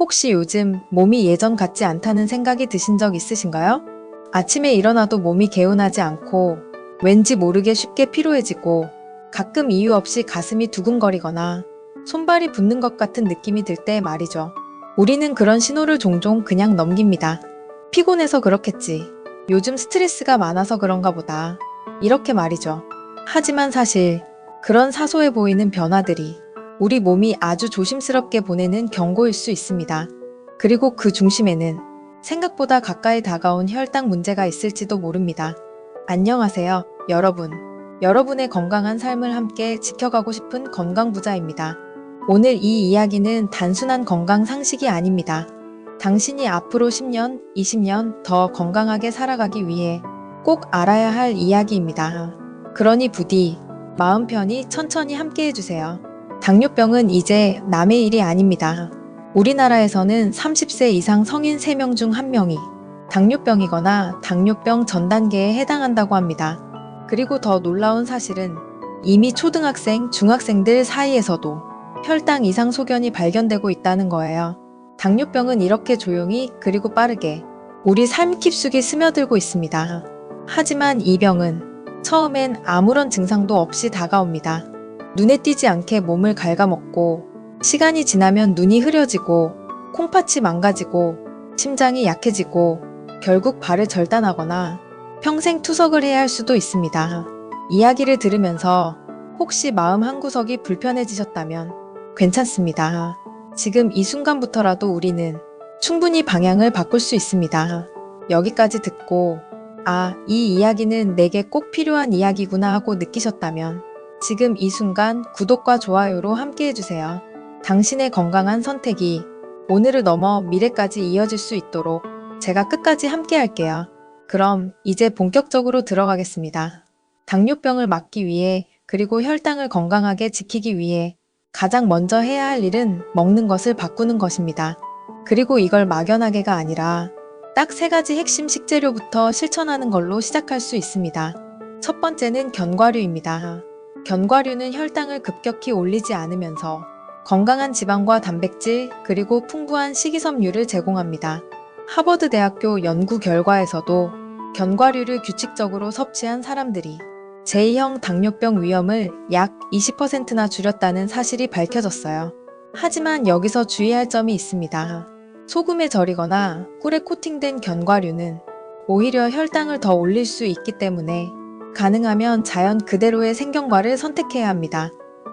혹시 요즘 몸이 예전 같지 않다는 생각이 드신 적 있으신가요? 아침에 일어나도 몸이 개운하지 않고 왠지 모르게 쉽게 피로해지고 가끔 이유 없이 가슴이 두근거리거나 손발이 붓는 것 같은 느낌이 들 때 말이죠. 우리는 그런 신호를 종종 그냥 넘깁니다. 피곤해서 그렇겠지. 요즘 스트레스가 많아서 그런가 보다. 이렇게 말이죠. 하지만 사실 그런 사소해 보이는 변화들이 우리 몸이 아주 조심스럽게 보내는 경고일 수 있습니다. 그리고 그 중심에는 생각보다 가까이 다가온 혈당 문제가 있을지도 모릅니다. 안녕하세요, 여러분. 여러분의 건강한 삶을 함께 지켜가고 싶은 건강부자입니다. 오늘 이 이야기는 단순한 건강 상식이 아닙니다. 당신이 앞으로 10년, 20년 더 건강하게 살아가기 위해 꼭 알아야 할 이야기입니다. 그러니 부디 마음 편히 천천히 함께 해주세요. 당뇨병은 이제 남의 일이 아닙니다. 우리나라에서는 30세 이상 성인 3명 중 1명이 당뇨병이거나 당뇨병 전 단계에 해당한다고 합니다. 그리고 더 놀라운 사실은 이미 초등학생, 중학생들 사이에서도 혈당 이상 소견이 발견되고 있다는 거예요. 당뇨병은 이렇게 조용히 그리고 빠르게 우리 삶 깊숙이 스며들고 있습니다. 하지만 이 병은 처음엔 아무런 증상도 없이 다가옵니다. 눈에 띄지 않게 몸을 갉아먹고 시간이 지나면 눈이 흐려지고 콩팥이 망가지고 심장이 약해지고 결국 발을 절단하거나 평생 투석을 해야 할 수도 있습니다. 이야기를 들으면서 혹시 마음 한구석이 불편해지셨다면 괜찮습니다. 지금 이 순간부터라도 우리는 충분히 방향을 바꿀 수 있습니다. 여기까지 듣고 이 이야기는 내게 꼭 필요한 이야기구나 하고 느끼셨다면 지금 이 순간 구독과 좋아요로 함께 해주세요. 당신의 건강한 선택이 오늘을 넘어 미래까지 이어질 수 있도록 제가 끝까지 함께 할게요. 그럼 이제 본격적으로 들어가겠습니다. 당뇨병을 막기 위해 그리고 혈당을 건강하게 지키기 위해 가장 먼저 해야 할 일은 먹는 것을 바꾸는 것입니다. 그리고 이걸 막연하게가 아니라 딱 3가지 핵심 식재료부터 실천하는 걸로 시작할 수 있습니다. 첫 번째는 견과류입니다. 견과류는 혈당을 급격히 올리지 않으면서 건강한 지방과 단백질 그리고 풍부한 식이섬유를 제공합니다. 하버드 대학교 연구 결과에서도 견과류를 규칙적으로 섭취한 사람들이 제2형 당뇨병 위험을 약 20%나 줄였다는 사실이 밝혀졌어요. 하지만 여기서 주의할 점이 있습니다. 소금에 절이거나 꿀에 코팅된 견과류는 오히려 혈당을 더 올릴 수 있기 때문에 가능하면 자연 그대로의 생견과를 선택해야 합니다.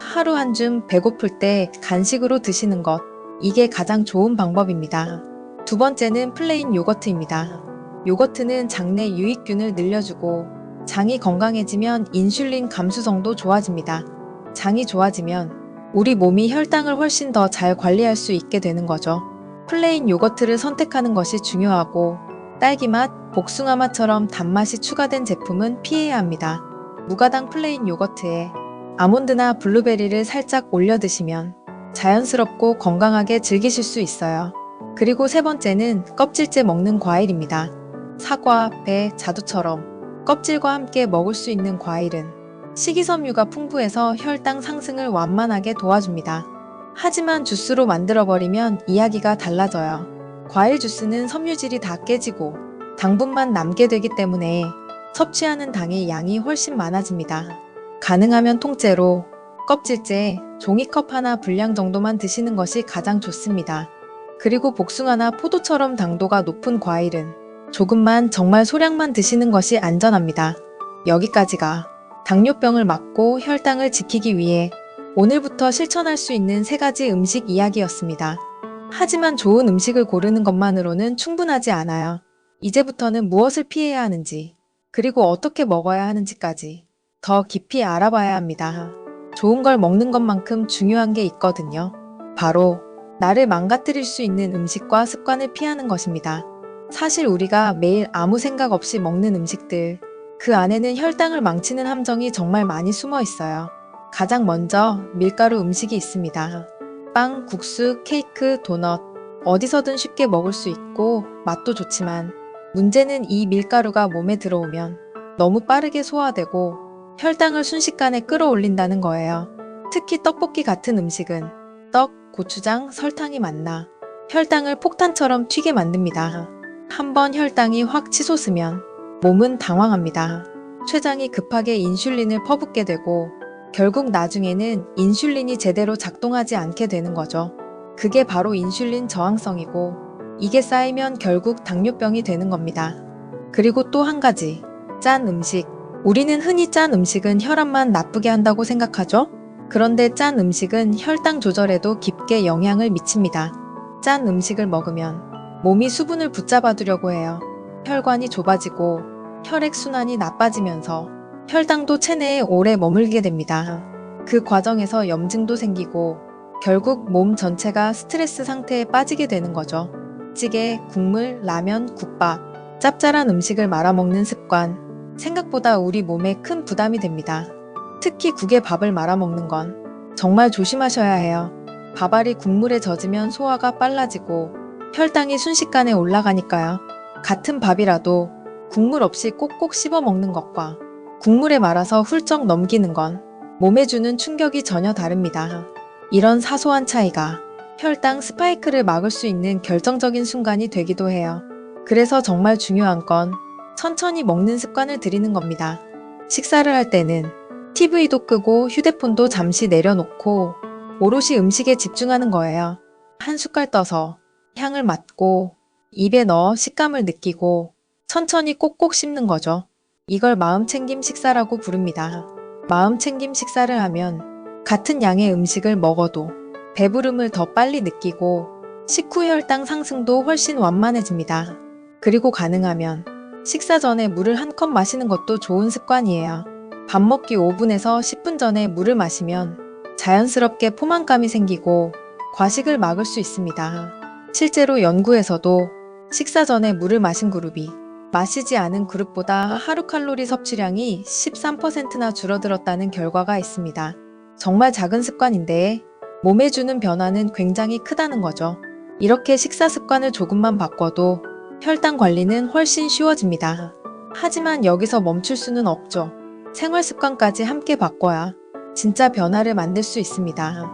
하루 한 줌 배고플 때 간식으로 드시는 것, 이게 가장 좋은 방법입니다. 두 번째는 플레인 요거트입니다. 요거트는 장내 유익균을 늘려주고 장이 건강해지면 인슐린 감수성도 좋아집니다. 장이 좋아지면 우리 몸이 혈당을 훨씬 더 잘 관리할 수 있게 되는 거죠. 플레인 요거트를 선택하는 것이 중요하고 딸기맛, 복숭아맛처럼 단맛이 추가된 제품은 피해야 합니다. 무가당 플레인 요거트에 아몬드나 블루베리를 살짝 올려 드시면 자연스럽고 건강하게 즐기실 수 있어요. 그리고 세 번째는 껍질째 먹는 과일입니다. 사과, 배, 자두처럼 껍질과 함께 먹을 수 있는 과일은 식이섬유가 풍부해서 혈당 상승을 완만하게 도와줍니다. 하지만 주스로 만들어버리면 이야기가 달라져요. 과일 주스는 섬유질이 다 깨지고 당분만 남게 되기 때문에 섭취하는 당의 양이 훨씬 많아집니다. 가능하면 통째로, 껍질째, 종이컵 하나 분량 정도만 드시는 것이 가장 좋습니다. 그리고 복숭아나 포도처럼 당도가 높은 과일은 조금만 정말 소량만 드시는 것이 안전합니다. 여기까지가 당뇨병을 막고 혈당을 지키기 위해 오늘부터 실천할 수 있는 3가지 음식 이야기였습니다. 하지만 좋은 음식을 고르는 것만으로는 충분하지 않아요. 이제부터는 무엇을 피해야 하는지, 그리고 어떻게 먹어야 하는지까지 더 깊이 알아봐야 합니다. 좋은 걸 먹는 것만큼 중요한 게 있거든요. 바로 나를 망가뜨릴 수 있는 음식과 습관을 피하는 것입니다. 사실 우리가 매일 아무 생각 없이 먹는 음식들, 그 안에는 혈당을 망치는 함정이 정말 많이 숨어 있어요. 가장 먼저 밀가루 음식이 있습니다. 빵, 국수, 케이크, 도넛, 어디서든 쉽게 먹을 수 있고 맛도 좋지만 문제는 이 밀가루가 몸에 들어오면 너무 빠르게 소화되고 혈당을 순식간에 끌어올린다는 거예요. 특히 떡볶이 같은 음식은 떡, 고추장, 설탕이 많나 혈당을 폭탄처럼 튀게 만듭니다. 한번 혈당이 확 치솟으면 몸은 당황합니다. 췌장이 급하게 인슐린을 퍼붓게 되고 결국 나중에는 인슐린이 제대로 작동하지 않게 되는 거죠. 그게 바로 인슐린 저항성이고 이게 쌓이면 결국 당뇨병이 되는 겁니다. 그리고 또 한 가지, 짠 음식. 우리는 흔히 짠 음식은 혈압만 나쁘게 한다고 생각하죠? 그런데 짠 음식은 혈당 조절에도 깊게 영향을 미칩니다. 짠 음식을 먹으면 몸이 수분을 붙잡아두려고 해요. 혈관이 좁아지고 혈액순환이 나빠지면서 혈당도 체내에 오래 머물게 됩니다. 그 과정에서 염증도 생기고 결국 몸 전체가 스트레스 상태에 빠지게 되는 거죠. 찌개, 국물, 라면, 국밥, 짭짤한 음식을 말아먹는 습관, 생각보다 우리 몸에 큰 부담이 됩니다. 특히 국에 밥을 말아먹는 건 정말 조심하셔야 해요. 밥알이 국물에 젖으면 소화가 빨라지고 혈당이 순식간에 올라가니까요. 같은 밥이라도 국물 없이 꼭꼭 씹어 먹는 것과 국물에 말아서 훌쩍 넘기는 건 몸에 주는 충격이 전혀 다릅니다. 이런 사소한 차이가 혈당 스파이크를 막을 수 있는 결정적인 순간이 되기도 해요. 그래서 정말 중요한 건 천천히 먹는 습관을 들이는 겁니다. 식사를 할 때는 TV도 끄고 휴대폰도 잠시 내려놓고 오롯이 음식에 집중하는 거예요. 한 숟갈 떠서 향을 맡고 입에 넣어 식감을 느끼고 천천히 꼭꼭 씹는 거죠. 이걸 마음챙김 식사라고 부릅니다. 마음챙김 식사를 하면 같은 양의 음식을 먹어도 배부름을 더 빨리 느끼고 식후 혈당 상승도 훨씬 완만해집니다. 그리고 가능하면 식사 전에 물을 한 컵 마시는 것도 좋은 습관이에요. 밥 먹기 5분에서 10분 전에 물을 마시면 자연스럽게 포만감이 생기고 과식을 막을 수 있습니다. 실제로 연구에서도 식사 전에 물을 마신 그룹이 마시지 않은 그룹보다 하루 칼로리 섭취량이 13%나 줄어들었다는 결과가 있습니다. 정말 작은 습관인데 몸에 주는 변화는 굉장히 크다는 거죠. 이렇게 식사 습관을 조금만 바꿔도 혈당 관리는 훨씬 쉬워집니다. 하지만 여기서 멈출 수는 없죠. 생활 습관까지 함께 바꿔야 진짜 변화를 만들 수 있습니다.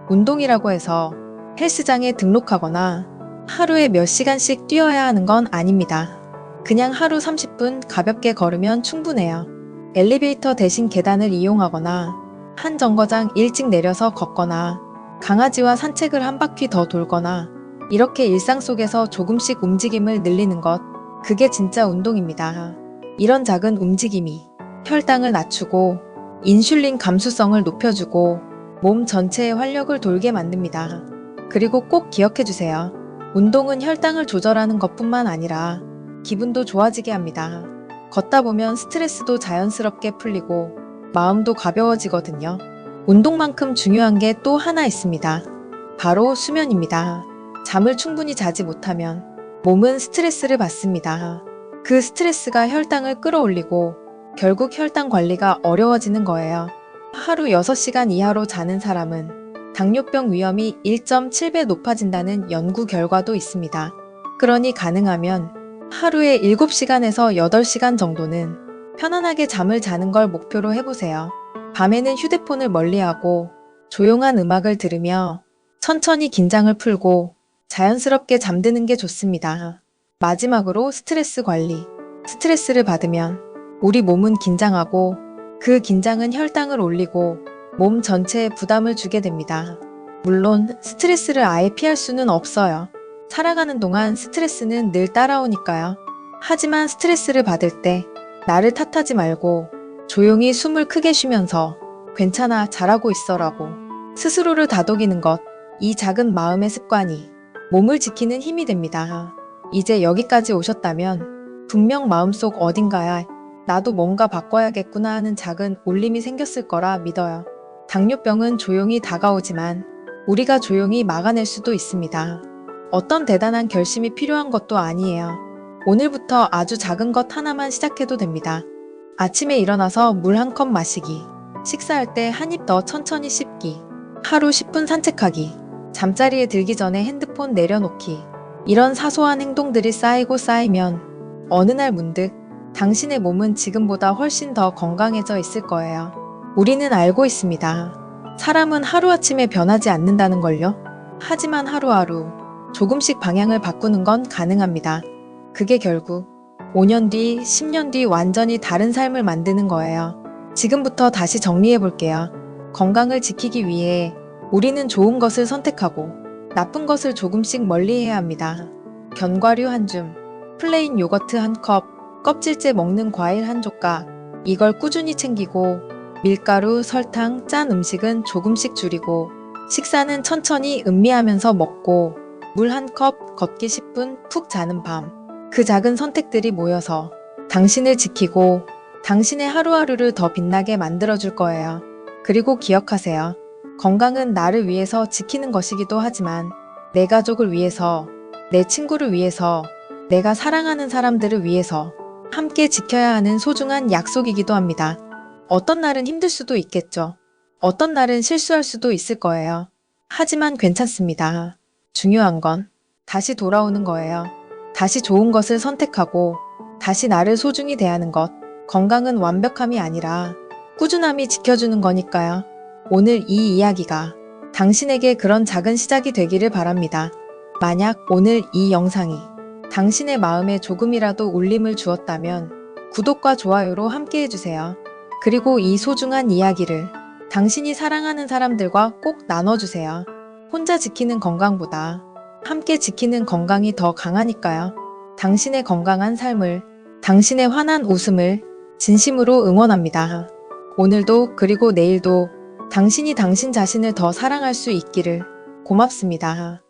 운동이라고 해서 헬스장에 등록하거나 하루에 몇 시간씩 뛰어야 하는 건 아닙니다. 그냥 하루 30분 가볍게 걸으면 충분해요. 엘리베이터 대신 계단을 이용하거나 한 정거장 일찍 내려서 걷거나 강아지와 산책을 한 바퀴 더 돌거나 이렇게 일상 속에서 조금씩 움직임을 늘리는 것, 그게 진짜 운동입니다. 이런 작은 움직임이 혈당을 낮추고 인슐린 감수성을 높여주고 몸 전체에 활력을 돌게 만듭니다. 그리고 꼭 기억해주세요. 운동은 혈당을 조절하는 것뿐만 아니라 기분도 좋아지게 합니다. 걷다 보면 스트레스도 자연스럽게 풀리고 마음도 가벼워지거든요. 운동만큼 중요한 게 또 하나 있습니다. 바로 수면입니다. 잠을 충분히 자지 못하면 몸은 스트레스를 받습니다. 그 스트레스가 혈당을 끌어올리고 결국 혈당 관리가 어려워지는 거예요. 하루 6시간 이하로 자는 사람은 당뇨병 위험이 1.7배 높아진다는 연구 결과도 있습니다. 그러니 가능하면 하루에 7시간에서 8시간 정도는 편안하게 잠을 자는 걸 목표로 해보세요. 밤에는 휴대폰을 멀리하고 조용한 음악을 들으며 천천히 긴장을 풀고 자연스럽게 잠드는 게 좋습니다. 마지막으로 스트레스 관리. 스트레스를 받으면 우리 몸은 긴장하고 그 긴장은 혈당을 올리고 몸 전체에 부담을 주게 됩니다. 물론 스트레스를 아예 피할 수는 없어요. 살아가는 동안 스트레스는 늘 따라오니까요. 하지만 스트레스를 받을 때 나를 탓하지 말고 조용히 숨을 크게 쉬면서 괜찮아, 잘하고 있어라고 스스로를 다독이는 것, 이 작은 마음의 습관이 몸을 지키는 힘이 됩니다. 이제 여기까지 오셨다면 분명 마음속 어딘가에 나도 뭔가 바꿔야겠구나 하는 작은 울림이 생겼을 거라 믿어요. 당뇨병은 조용히 다가오지만 우리가 조용히 막아낼 수도 있습니다. 어떤 대단한 결심이 필요한 것도 아니에요. 오늘부터 아주 작은 것 하나만 시작해도 됩니다. 아침에 일어나서 물 한 컵 마시기, 식사할 때 한 입 더 천천히 씹기, 하루 10분 산책하기, 잠자리에 들기 전에 핸드폰 내려놓기. 이런 사소한 행동들이 쌓이고 쌓이면 어느 날 문득 당신의 몸은 지금보다 훨씬 더 건강해져 있을 거예요. 우리는 알고 있습니다. 사람은 하루아침에 변하지 않는다는 걸요. 하지만 하루하루 조금씩 방향을 바꾸는 건 가능합니다. 그게 결국 5년 뒤, 10년 뒤 완전히 다른 삶을 만드는 거예요. 지금부터 다시 정리해 볼게요. 건강을 지키기 위해 우리는 좋은 것을 선택하고 나쁜 것을 조금씩 멀리해야 합니다. 견과류 한 줌, 플레인 요거트 한 컵, 껍질째 먹는 과일 한 조각, 이걸 꾸준히 챙기고 밀가루, 설탕, 짠 음식은 조금씩 줄이고 식사는 천천히 음미하면서 먹고 물 한 컵, 걷기 10분, 푹 자는 밤. 그 작은 선택들이 모여서 당신을 지키고 당신의 하루하루를 더 빛나게 만들어줄 거예요. 그리고 기억하세요. 건강은 나를 위해서 지키는 것이기도 하지만 내 가족을 위해서, 내 친구를 위해서, 내가 사랑하는 사람들을 위해서 함께 지켜야 하는 소중한 약속이기도 합니다. 어떤 날은 힘들 수도 있겠죠. 어떤 날은 실수할 수도 있을 거예요. 하지만 괜찮습니다. 중요한 건 다시 돌아오는 거예요. 다시 좋은 것을 선택하고 다시 나를 소중히 대하는 것. 건강은 완벽함이 아니라 꾸준함이 지켜주는 거니까요. 오늘 이 이야기가 당신에게 그런 작은 시작이 되기를 바랍니다. 만약 오늘 이 영상이 당신의 마음에 조금이라도 울림을 주었다면 구독과 좋아요로 함께 해주세요. 그리고 이 소중한 이야기를 당신이 사랑하는 사람들과 꼭 나눠주세요. 혼자 지키는 건강보다 함께 지키는 건강이 더 강하니까요. 당신의 건강한 삶을, 당신의 환한 웃음을 진심으로 응원합니다. 오늘도 그리고 내일도 당신이 당신 자신을 더 사랑할 수 있기를. 고맙습니다.